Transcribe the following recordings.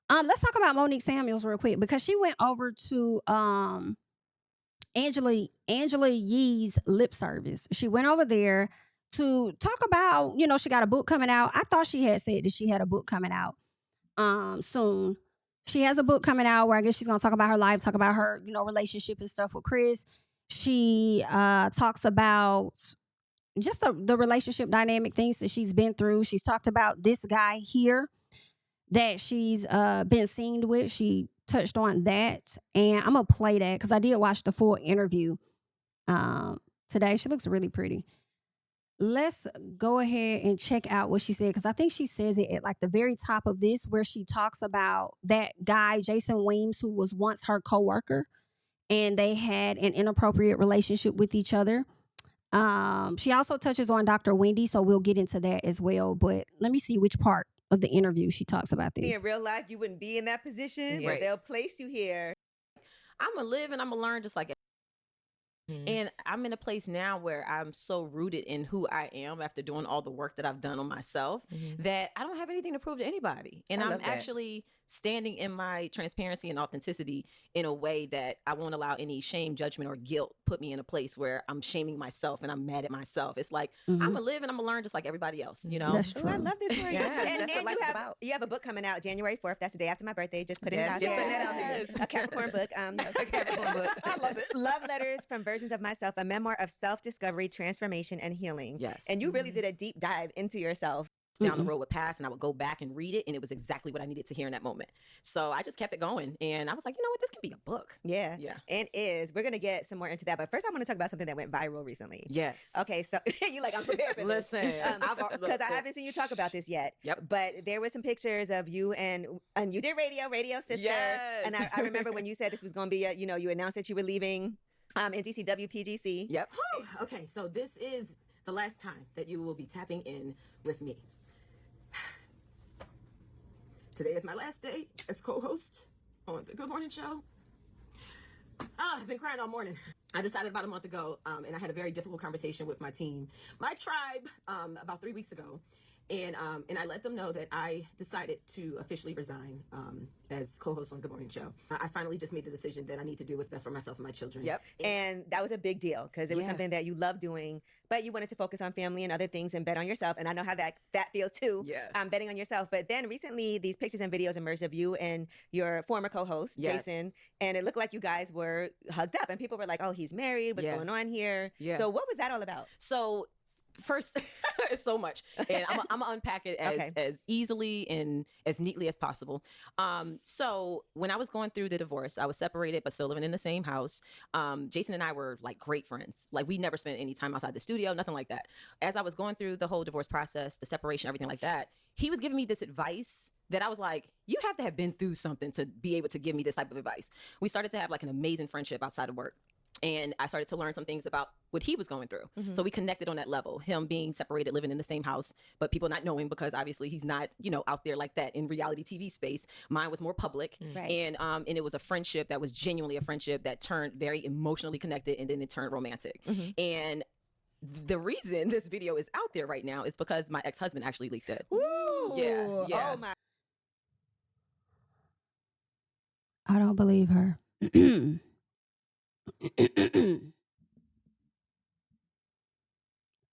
Let's talk about Monique Samuels real quick because she went over to Angela Yee's lip service. She went over there to talk about, she got a book coming out. I thought she had said that she had a book coming out soon. She has a book coming out where I guess she's gonna talk about her life, talk about her, relationship and stuff with Chris. She talks about just the relationship dynamic things that she's been through. She's talked about this guy here that she's been seen with. She touched on that, and I'm gonna play that because I did watch the full interview today. She looks really pretty. Let's go ahead and check out what she said because I think she says it at like the very top of this where she talks about that guy, Jason Weems, who was once her coworker, and they had an inappropriate relationship with each other. She also touches on Dr. Wendy, so we'll get into that as well. But let me see which part of the interview she talks about this. In real life, you wouldn't be in that position, Yeah. but they'll place you here. I'm gonna live and I'm gonna learn just like and I'm in a place now where I'm so rooted in who I am after doing all the work that I've done on myself that I don't have anything to prove to anybody. And I'm actually standing in my transparency and authenticity in a way that I won't allow any shame, judgment, or guilt put me in a place where I'm shaming myself and I'm mad at myself. It's like, I'm gonna live and I'm gonna learn just like everybody else, That's true. Ooh, I love this for you. That's what life's about. You have a book coming out January 4th. That's the day after my birthday. Just put it out. Yes. Just putting that out there. A Capricorn book. A Capricorn book. I love it. Love Letters from Versions of Myself, a memoir of self-discovery, transformation, and healing. Yes. And you really did a deep dive into yourself. Down the road would pass and I would go back and read it, and it was exactly what I needed to hear in that moment. So I just kept it going, and I was like, you know what, this can be a book. Yeah. Yeah. And we're going to get some more into that. But first, I want to talk about something that went viral recently. Yes. Okay, so you like, I'm prepared for this. Listen, because I haven't seen you talk about this yet. Yep. But there were some pictures of you and you did Radio Sister. Yes. And I remember when you said this was going to be, you announced that you were leaving NTC WPGC. Yep. Okay, so this is the last time that you will be tapping in with me. Today is my last day as co-host on the Good Morning Show. I've been crying all morning. I decided about a month ago, and I had a very difficult conversation with my team, my tribe, about 3 weeks ago. And I let them know that I decided to officially resign as co-host on Good Morning Show. I finally just made the decision that I need to do what's best for myself and my children. Yep. And that was a big deal because it was something that you love doing, but you wanted to focus on family and other things and bet on yourself. And I know how that feels too. Yes. Betting on yourself. But then recently these pictures and videos emerged of you and your former co-host, Yes. Jason. And it looked like you guys were hugged up and people were like, oh, he's married. What's going on here? Yeah. So what was that all about? So first, it's so much, and I'm gonna unpack it as easily and as neatly as possible. So when I was going through the divorce, I was separated but still living in the same house. Jason and I were like great friends. Like we never spent any time outside the studio, nothing like that. As I was going through the whole divorce process, the separation, everything like that, he was giving me this advice that I was like, you have to have been through something to be able to give me this type of advice. We started to have like an amazing friendship outside of work. And I started to learn some things about what he was going through. So we connected on that level, him being separated, living in the same house, but people not knowing because obviously he's not, out there like that in reality TV space. Mine was more public. Right. And it was a friendship that was genuinely a friendship that turned very emotionally connected and then it turned romantic. And the reason this video is out there right now is because my ex-husband actually leaked it. Ooh. Yeah. Oh my. I don't believe her.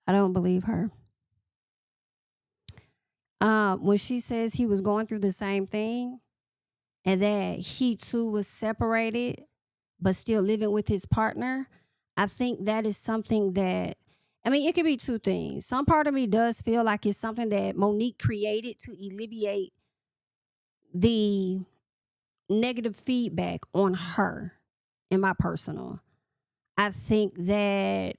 I don't believe her. When she says he was going through the same thing and that he too was separated but still living with his partner, I think that is something that, it could be two things. Some part of me does feel like it's something that Monique created to alleviate the negative feedback on her. In my personal, I think that,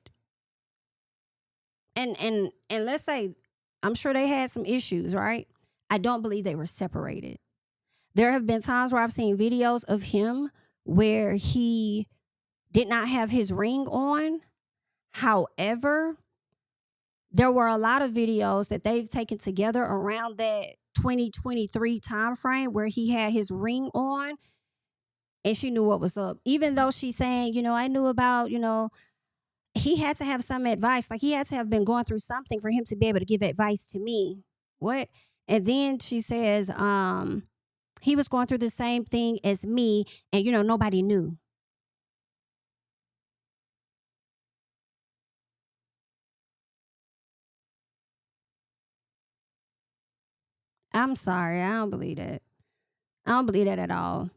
and let's say, I'm sure they had some issues, right? I don't believe they were separated. There have been times where I've seen videos of him where he did not have his ring on. However, there were a lot of videos that they've taken together around that 2023 time frame where he had his ring on. And she knew what was up. Even though she's saying, I knew about, he had to have some advice. Like he had to have been going through something for him to be able to give advice to me. What? And then she says, he was going through the same thing as me, and nobody knew. I'm sorry, I don't believe that. I don't believe that at all.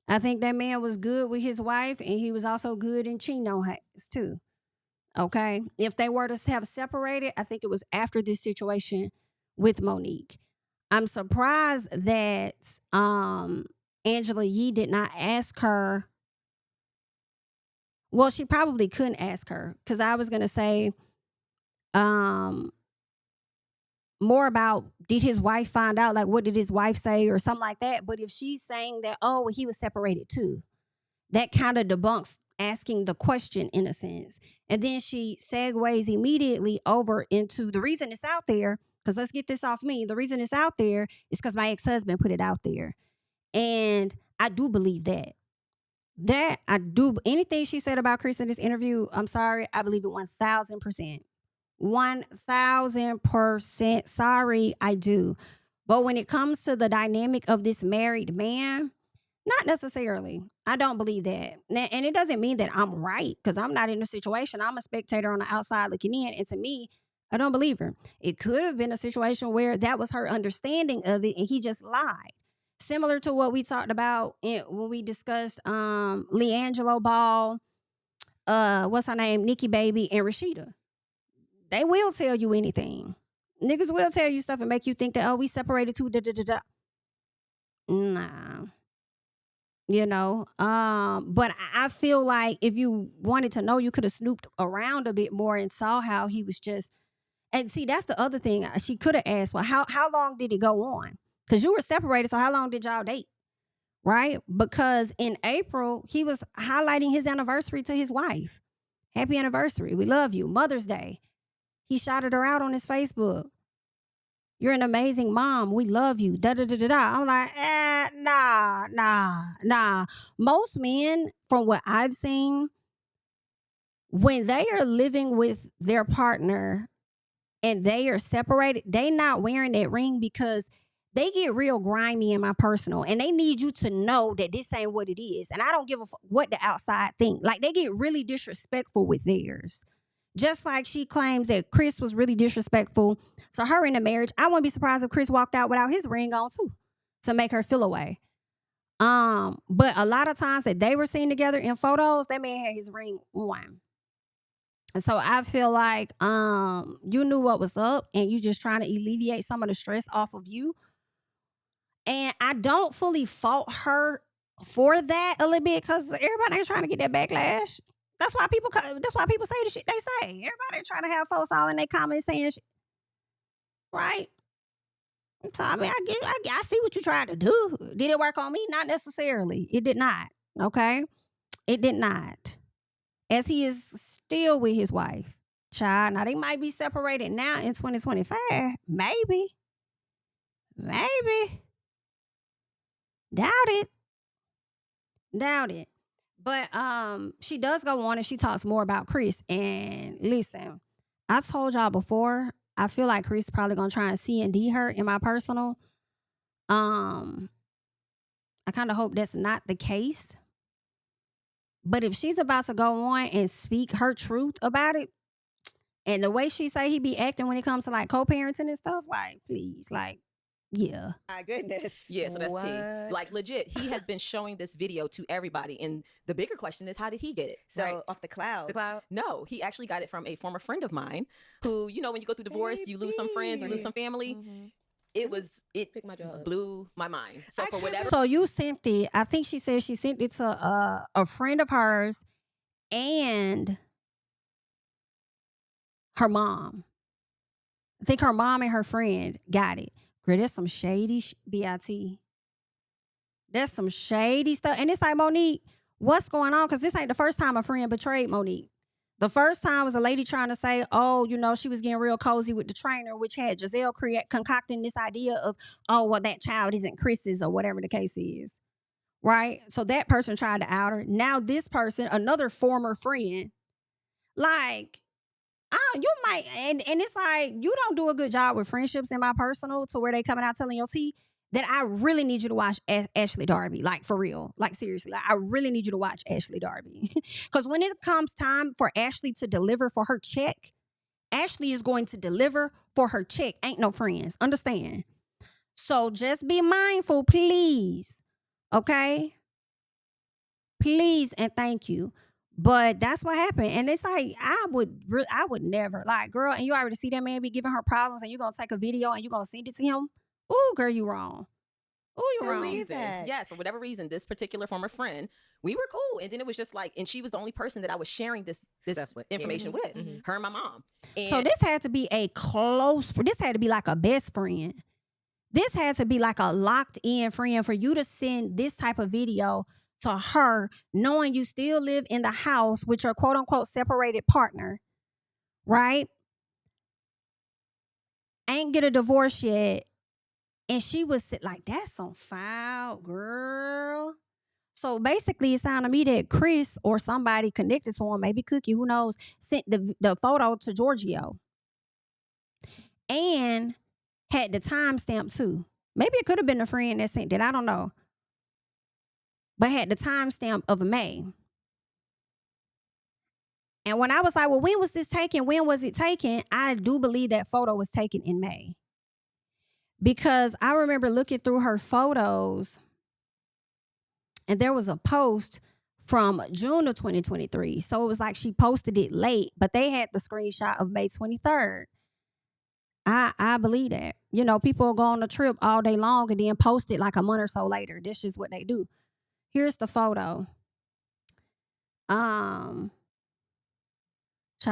I think that man was good with his wife, and he was also good in cheating on her too. Okay. If they were to have separated, I think it was after this situation with Monique. I'm surprised that Angela Yee did not ask her. Well, she probably couldn't ask her, because I was going to say more about, did his wife find out? Like, what did his wife say or something like that? But if she's saying that, oh, well, he was separated too, that kind of debunks asking the question in a sense. And then she segues immediately over into the reason it's out there, because let's get this off me. The reason it's out there is because my ex-husband put it out there. And I do believe that. That I do. Anything she said about Chris in this interview, I'm sorry, I believe it 1,000%. 1,000%. Sorry, I do. But when it comes to the dynamic of this married man, not necessarily. I don't believe that. And it doesn't mean that I'm right, because I'm not in a situation. I'm a spectator on the outside looking in. And to me, I don't believe her. It could have been a situation where that was her understanding of it and he just lied. Similar to what we talked about when we discussed LeAngelo Ball, what's her name, Nikki Baby, and Rashida. They will tell you anything. Niggas will tell you stuff and make you think that, oh, we separated too, da-da-da-da. Nah. But I feel like if you wanted to know, you could have snooped around a bit more and saw how he was just. And see, that's the other thing. She could have asked, well, how long did it go on? Because you were separated, so how long did y'all date? Right? Because in April, he was highlighting his anniversary to his wife. Happy anniversary. We love you. Mother's Day. He shouted her out on his Facebook. You're an amazing mom. We love you. Da da da da da. I'm like, nah. Most men, from what I've seen, when they are living with their partner and they are separated, they not wearing that ring because they get real grimy in my personal, and they need you to know that this ain't what it is. And I don't give a fuck what the outside think. Like, they get really disrespectful with theirs. Just like she claims that Chris was really disrespectful to her in the marriage. I wouldn't be surprised if Chris walked out without his ring on too, to make her feel away. But a lot of times that they were seen together in photos, that man had his ring on. And so I feel like you knew what was up, and you just trying to alleviate some of the stress off of you. And I don't fully fault her for that a little bit, because everybody ain't trying to get that backlash. That's why people say the shit they say. Everybody trying to have folks all in their comments saying shit. Right? So, I mean, I see what you tried to do. Did it work on me? Not necessarily. It did not. Okay? It did not. As he is still with his wife. Child, now they might be separated now in 2025. Maybe. Doubt it. But she does go on and she talks more about Chris. And listen, I told y'all before, I feel like Chris probably gonna try and C&D her in my personal. I kind of hope that's not the case. But if she's about to go on and speak her truth about it, and the way she say he be acting when it comes to like co-parenting and stuff, like, please, like, yeah. My goodness. Yeah, so that's T. Like, legit, he has been showing this video to everybody. And the bigger question is, how did he get it? So off the cloud. The cloud? No, he actually got it from a former friend of mine who, when you go through divorce, you lose some friends, you lose some family. Mm-hmm. It blew my mind. So for whatever. So you sent it, I think she said she sent it to a friend of hers and her mom. I think her mom and her friend got it. Girl, that's some shady BIT. That's some shady stuff. And it's like, Monique, what's going on? Because this ain't the first time a friend betrayed Monique. The first time was a lady trying to say, oh, she was getting real cozy with the trainer, which had Giselle concocting this idea of, oh, well, that child isn't Chris's or whatever the case is. Right? So that person tried to out her. Now this person, another former friend, like, you might, and it's like, you don't do a good job with friendships in my personal to where they coming out telling your tea. that I really need you to watch Ashley Darby, like for real, like seriously, like I really need you to watch Ashley Darby. Because when it comes time for Ashley to deliver for her check, Ashley is going to deliver for her check. Ain't no friends, understand? So just be mindful, please, okay? Please and thank you. But that's what happened. And it's like, I would never, like, girl, and you already see that man be giving her problems and you're going to take a video and you're going to send it to him? Ooh, girl, you wrong. Ooh, you wrong. Yes, for whatever reason, this particular former friend, we were cool. And then it was just like, and she was the only person that I was sharing this information with, her and my mom. And so this had to be this had to be like a best friend. This had to be like a locked in friend for you to send this type of video to her, knowing you still live in the house with your quote unquote separated partner, right? Ain't get a divorce yet. And she was like, that's on file, girl. So basically, it sounded to me that Chris or somebody connected to him, maybe Cookie, who knows, sent the photo to Giorgio. And had the timestamp too. Maybe it could have been a friend that sent it. I don't know. But had the timestamp of May. And when I was like, well, when was this taken? When was it taken? I do believe that photo was taken in May. Because I remember looking through her photos and there was a post from June of 2023. So it was like she posted it late, but they had the screenshot of May 23rd. I believe that. You know, people go on a trip all day long and then post it like a month or so later. This is what they do. Here's the photo. Child,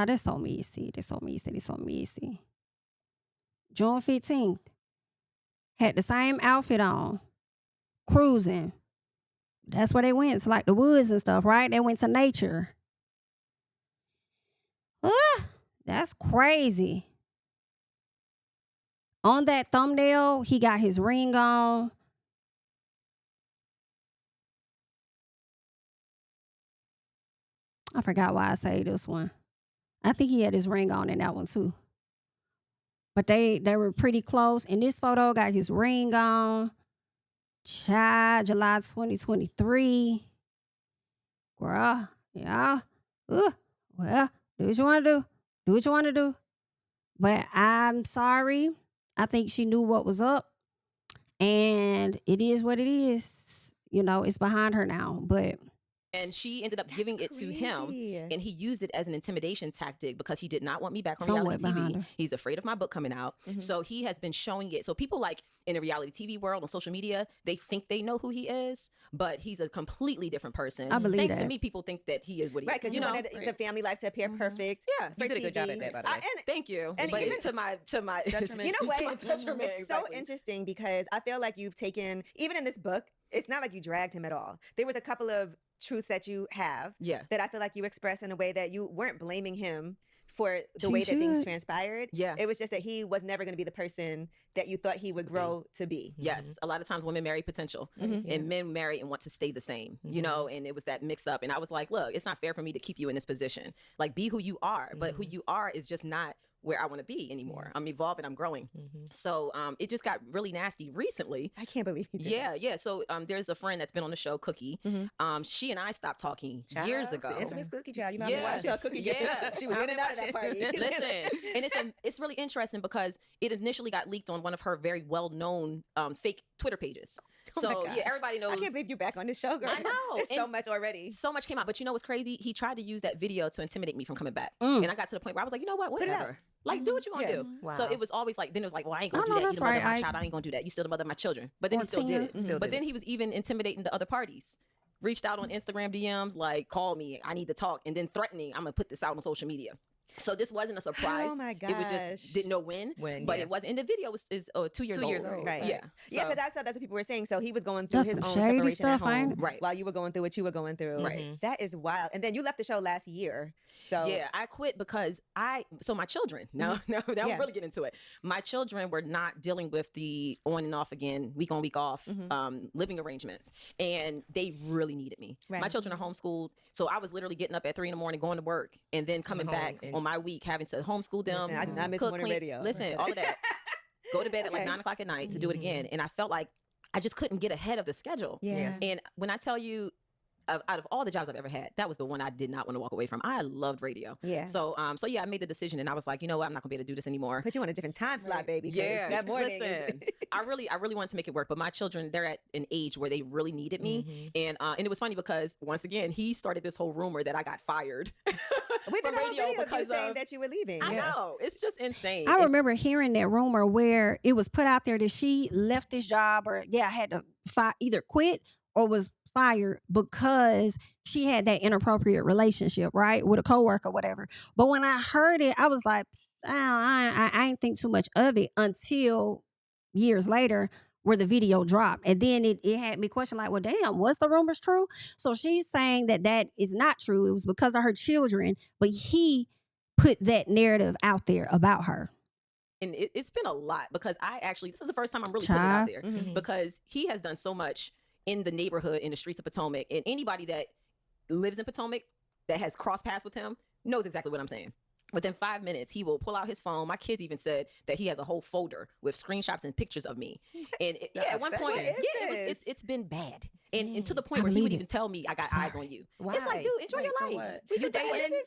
this so messy. June 15th. Had the same outfit on. Cruising. That's where they went. To like the woods and stuff, right? They went to nature. That's crazy. On that thumbnail, he got his ring on. I forgot why I say this one. I think he had his ring on in that one too. But they were pretty close. In this photo, got his ring on. Child, July 2023. Girl, yeah. Well, do what you want to do. Do what you want to do. But I'm sorry. I think she knew what was up. And it is what it is. You know, it's behind her now. And she ended up giving it to him, and he used it as an intimidation tactic because he did not want me back on reality TV. He's afraid of my book coming out. So he has been showing it. So people like in the reality TV world on social media, they think they know who he is, but he's a completely different person. I believe Thanks to me, people think that he is what he is. Right, because you wanted the family life to appear perfect. Yeah, you did a good job at that, by the way. Thank you. And but it's to my detriment. You know what? Detriment, it's so interesting because I feel like you've taken, even in this book, it's not like you dragged him at all. There was a couple of truths that you have that I feel like you expressed in a way that you weren't blaming him for the way that things transpired. Yeah. It was just that he was never going to be the person that you thought he would grow to be. Yes. A lot of times women marry potential and men marry and want to stay the same, you know, and it was that mix up. And I was like, look, it's not fair for me to keep you in this position. Like, be who you are, but who you are is just not where I want to be anymore. I'm evolving, I'm growing. So it just got really nasty recently. I can't believe you did that. Yeah. So there's a friend that's been on the show, Cookie. She and I stopped talking years ago. The infamous Cookie child. You know Cookie. Yeah. She was in and out of that party. Listen, and it's really interesting because it initially got leaked on one of her very well-known fake Twitter pages. So yeah, everybody knows. I can't believe you're back on this show, girl. I know. It's so much already. So much came out. But you know what's crazy? He tried to use that video to intimidate me from coming back. And I got to the point where I was like, you know what? Whatever. Like, do what you gonna do. Wow. So it was always like, then it was like, well, I ain't gonna do that. You're the mother of my child. I ain't gonna do that. You still the mother of my children. But then he still did it. But then he was even intimidating the other parties. Reached out on Instagram DMs, like, call me, I need to talk. And then threatening, I'm gonna put this out on social media. So this wasn't a surprise. Oh my gosh. It was just, didn't know when but it wasn't. And the video is 2 years old. Right. Yeah. Yeah, because I saw that's what people were saying. So he was going through his own shady separation stuff, at home, right? While you were going through what you were going through. Right. That is wild. And then you left the show last year. So yeah, I quit because so my children, now I'm really getting into it. My children were not dealing with the on and off again, week on, week off, living arrangements. And they really needed me. Right. My children are homeschooled. So I was literally getting up at 3 a.m, going to work and then coming back on my week, having to homeschool them. Listen, I miss cook, morning clean, radio. Listen, all of that. Go to bed at like 9 o'clock at night to do it again. And I felt like I just couldn't get ahead of the schedule. Yeah. And when I tell you, out of all the jobs I've ever had, that was the one I did not want to walk away from. I loved radio. Yeah. So yeah, I made the decision, and I was like, you know what, I'm not gonna be able to do this anymore. Put you on a different time slot, baby. Yeah. That morning. Listen, I really wanted to make it work, but my children, they're at an age where they really needed me, and it was funny because once again, he started this whole rumor that I got fired. With from this whole radio video because of you saying that you were leaving. I know, it's just insane. I remember hearing that rumor where it was put out there that she left this job or had to either quit or was fired because she had that inappropriate relationship, right, with a coworker or whatever. But when I heard it, I was like, I ain't think too much of it until years later where the video dropped. And then it had me question like, well, damn, was the rumors true? So she's saying that is not true. It was because of her children, but he put that narrative out there about her. And it's been a lot because this is the first time I'm really putting it out there because he has done so much in the neighborhood, in the streets of Potomac, and anybody that lives in Potomac that has crossed paths with him knows exactly what I'm saying. Within 5 minutes, he will pull out his phone. My kids even said that he has a whole folder with screenshots and pictures of me. And at one point, it's been bad. And to the point where he would even tell me, I got eyes on you. Why? It's like, dude, enjoy your life. You dating?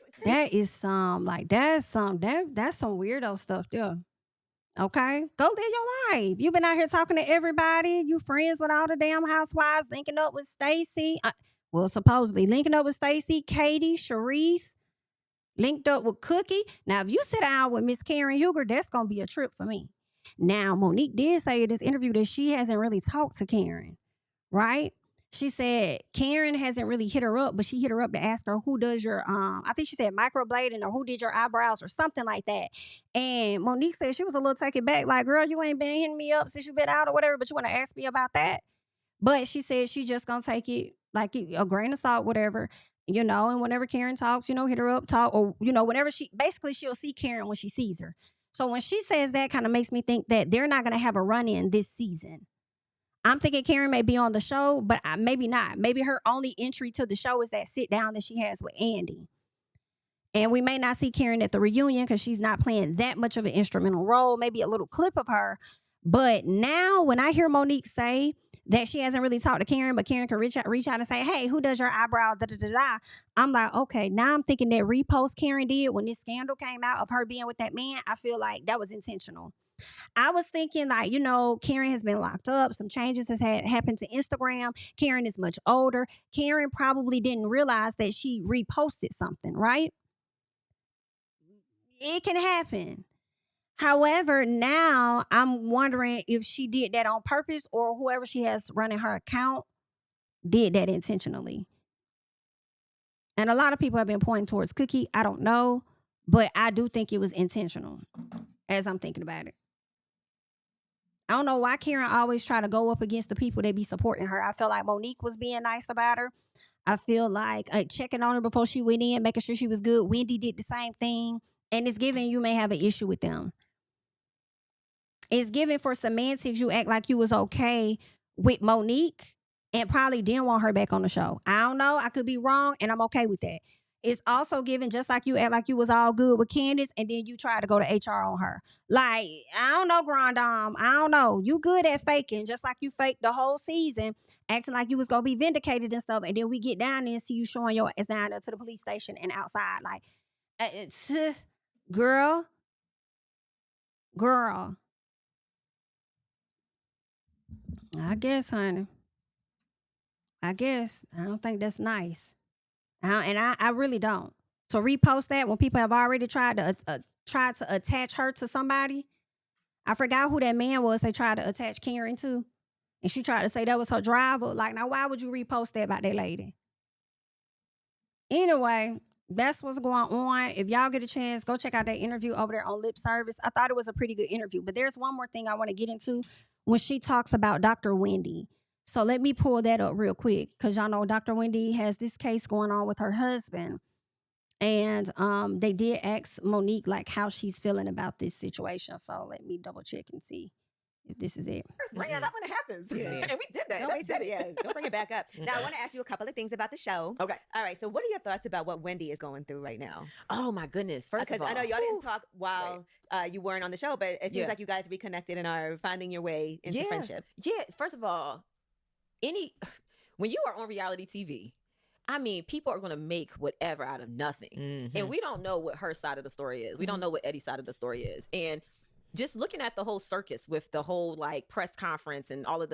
That's some weirdo stuff there. Okay, go live your life. You've been out here talking to everybody. You friends with all the damn housewives, linking up with Stacey. Supposedly linking up with Stacey, Katie, Sharice, linked up with Cookie. Now, if you sit down with Miss Karen Huger, that's going to be a trip for me. Now, Monique did say in this interview that she hasn't really talked to Karen, right? She said Karen hasn't really hit her up, but she hit her up to ask her who does your, I think she said microblading or who did your eyebrows or something like that. And Monique said she was a little taken back, like, girl, you ain't been hitting me up since you been out or whatever, but you want to ask me about that. But she said she just going to take it like a grain of salt, whatever, and whenever Karen talks, hit her up, talk, or, whenever she'll see Karen when she sees her. So when she says that, kind of makes me think that they're not going to have a run-in this season. I'm thinking Karen may be on the show, but maybe not. Maybe her only entry to the show is that sit down that she has with Andy. And we may not see Karen at the reunion because she's not playing that much of an instrumental role, maybe a little clip of her. But now when I hear Monique say that she hasn't really talked to Karen, but Karen can reach out and say, hey, who does your eyebrow? I'm like, okay, now I'm thinking that repost Karen did when this scandal came out of her being with that man, I feel like that was intentional. I was thinking like, Karen has been locked up. Some changes has happened to Instagram. Karen is much older. Karen probably didn't realize that she reposted something, right? It can happen. However, now I'm wondering if she did that on purpose or whoever she has running her account did that intentionally. And a lot of people have been pointing towards Cookie. I don't know, but I do think it was intentional as I'm thinking about it. I don't know why Karen always try to go up against the people that be supporting her. I feel like Monique was being nice about her. I feel like checking on her before she went in, making sure she was good. Wendy did the same thing. And it's given you may have an issue with them. It's given for semantics. You act like you was okay with Monique and probably didn't want her back on the show. I don't know. I could be wrong, and I'm okay with that. It's also given just like you act like you was all good with Candace, and then you try to go to HR on her. Like, I don't know, Grand Dame. I don't know. You good at faking, just like you faked the whole season, acting like you was going to be vindicated and stuff, and then we get down there and see you showing your ass down there to the police station and outside. Like, it's, girl. I guess, honey. I guess. I don't think that's nice. I really don't. So repost that when people have already tried to attach her to somebody. I forgot who that man was they tried to attach Karen to. And she tried to say that was her driver. Like, now why would you repost that about that lady? Anyway, that's what's going on. If y'all get a chance, go check out that interview over there on Lip Service. I thought it was a pretty good interview. But there's one more thing I want to get into when she talks about Dr. Wendy. So let me pull that up real quick because y'all know Dr. Wendy has this case going on with her husband. And they did ask Monique like how she's feeling about this situation. So let me double check and see if this is it. Bring it up when it happens. Yeah. And we did that. Don't That's wait till, don't bring it back up. Now, I want to ask you a couple of things about the show. Okay. All right. So what are your thoughts about what Wendy is going through right now? Oh, my goodness. First of all. Because I know y'all didn't talk while you weren't on the show, but it seems like you guys reconnected and are finding your way into friendship. Yeah. First of all, when you are on reality TV, I mean, people are going to make whatever out of nothing. Mm-hmm. And we don't know what her side of the story is. We don't know what Eddie's side of the story is. And just looking at the whole circus with the whole like press conference and all of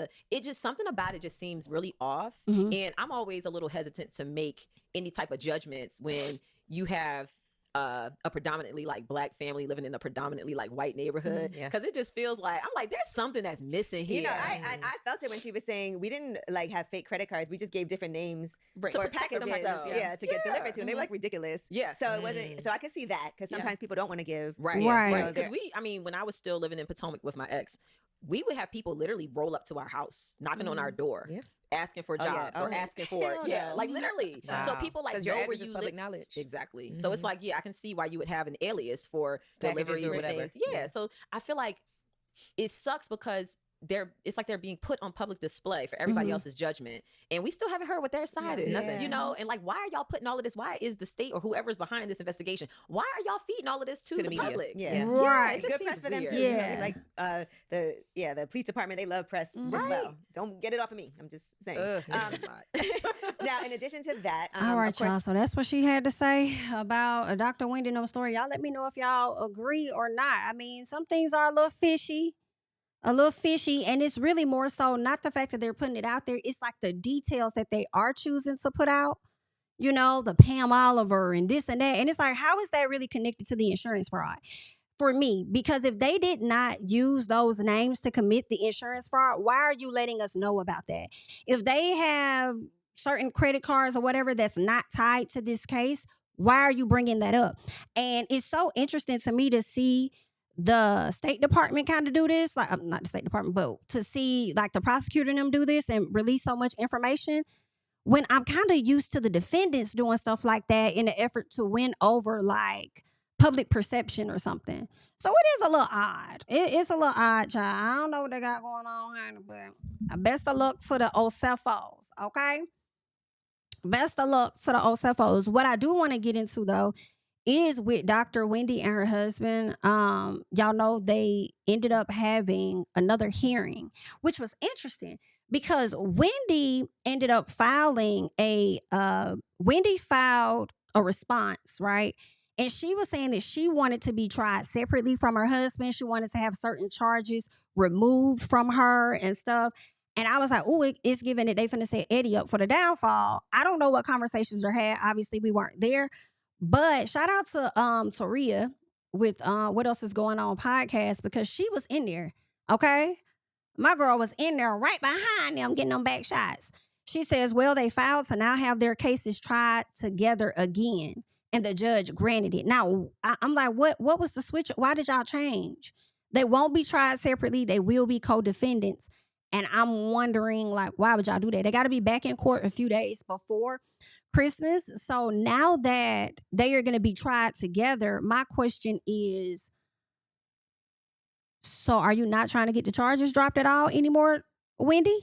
something about it just seems really off. Mm-hmm. And I'm always a little hesitant to make any type of judgments when you have a predominantly like Black family living in a predominantly like white neighborhood, because it just feels like I'm like there's something that's missing here. You know, I felt it when she was saying we didn't like have fake credit cards. We just gave different names or packages, to get delivered to, and they were like ridiculous. Yeah, so it wasn't. So I could see that because sometimes people don't want to give. Right. Because I mean, when I was still living in Potomac with my ex, we would have people literally roll up to our house, knocking on our door. Yeah. Asking for jobs or asking for like literally. Wow. So people like know where you live. Knowledge. Exactly. Mm-hmm. So it's like I can see why you would have an alias for deliveries and things. Yeah. So I feel like it sucks because it's like they're being put on public display for everybody else's judgment, and we still haven't heard what their side is. Nothing. You know, and like why are y'all putting all of this? Why is the state or whoever's behind this investigation? Why are y'all feeding all of this to the media? Public? Yeah. Right. It's good press for them too. Yeah. Like the police department, they love press as well. Don't get it off of me. I'm just saying. Now, in addition to that, all right, y'all. So that's what she had to say about Dr. Wendy No story. Y'all let me know if y'all agree or not. I mean, some things are a little fishy, and it's really more so not the fact that they're putting it out there. It's like the details that they are choosing to put out, you know, the Pam Oliver and this and that. And it's like, how is that really connected to the insurance fraud? For me, because if they did not use those names to commit the insurance fraud, why are you letting us know about that? If they have certain credit cards or whatever that's not tied to this case, why are you bringing that up? And it's so interesting to me to see the State Department kind of do this, like not the State Department, but to see like the prosecutor and them do this and release so much information when I'm kind of used to the defendants doing stuff like that in an effort to win over like public perception or something. So it is a little odd. It's a little odd, child. I don't know what they got going on here, but best of luck to the Osefos, okay? Best of luck to the Osefos. What I do want to get into though is with Dr. Wendy and her husband. Y'all know they ended up having another hearing, which was interesting because Wendy ended up filing Wendy filed a response, right? And she was saying that she wanted to be tried separately from her husband. She wanted to have certain charges removed from her and stuff. And I was like, oh, it's given that they finna set Eddie up for the downfall. I don't know what conversations are had. Obviously, we weren't there. But shout out to Taria with What Else Is Going On podcast because she was in there, okay? My girl was in there right behind them getting them back shots. She says, well, they filed to now have their cases tried together again. And the judge granted it. Now, I'm like, what was the switch? Why did y'all change? They won't be tried separately. They will be co-defendants. And I'm wondering, like, why would y'all do that? They got to be back in court a few days before Christmas. So now that they are going to be tried together, my question is, so are you not trying to get the charges dropped at all anymore, Wendy?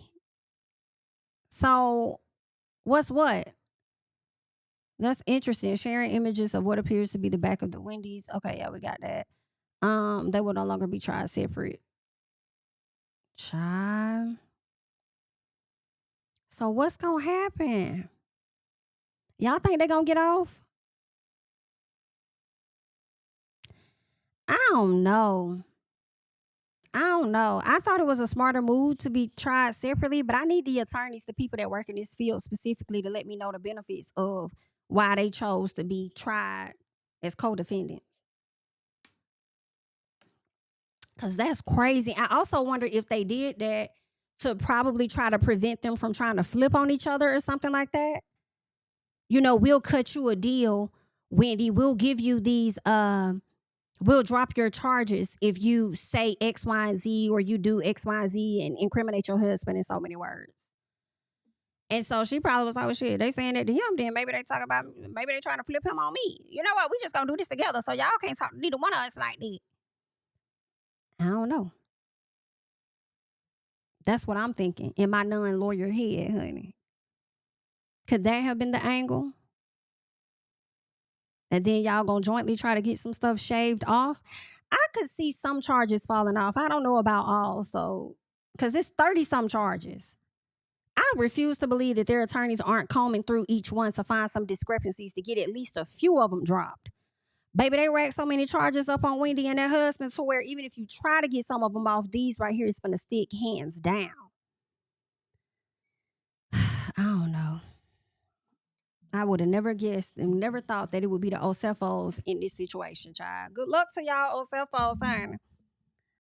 So what's what? That's interesting. Sharing images of what appears to be the back of the Wendy's. Okay, yeah, we got that. They will no longer be tried separate. Child. So what's gonna happen? Y'all think they're gonna get off? I don't know. I thought it was a smarter move to be tried separately, but I need the attorneys, the people that work in this field specifically, to let me know the benefits of why they chose to be tried as co-defendants. Because that's crazy. I also wonder if they did that to probably try to prevent them from trying to flip on each other or something like that. You know, we'll cut you a deal, Wendy. We'll give you these, we'll drop your charges if you say X, Y, and Z, or you do X, Y, and Z and incriminate your husband in so many words. And so she probably was like, well, shit, they saying that to him, then maybe they trying to flip him on me. You know what? We just gonna do this together, so y'all can't talk to neither one of us like that. I don't know. That's what I'm thinking in my non-lawyer head, honey. Could that have been the angle? And then y'all gonna jointly try to get some stuff shaved off? I could see some charges falling off. I don't know about all, so, because it's 30-some charges. I refuse to believe that their attorneys aren't combing through each one to find some discrepancies to get at least a few of them dropped. Baby, they racked so many charges up on Wendy and her husband to where even if you try to get some of them off, these right here is going to stick hands down. I don't know. I would have never guessed and never thought that it would be the Osefos in this situation, child. Good luck to y'all Osefos, honey.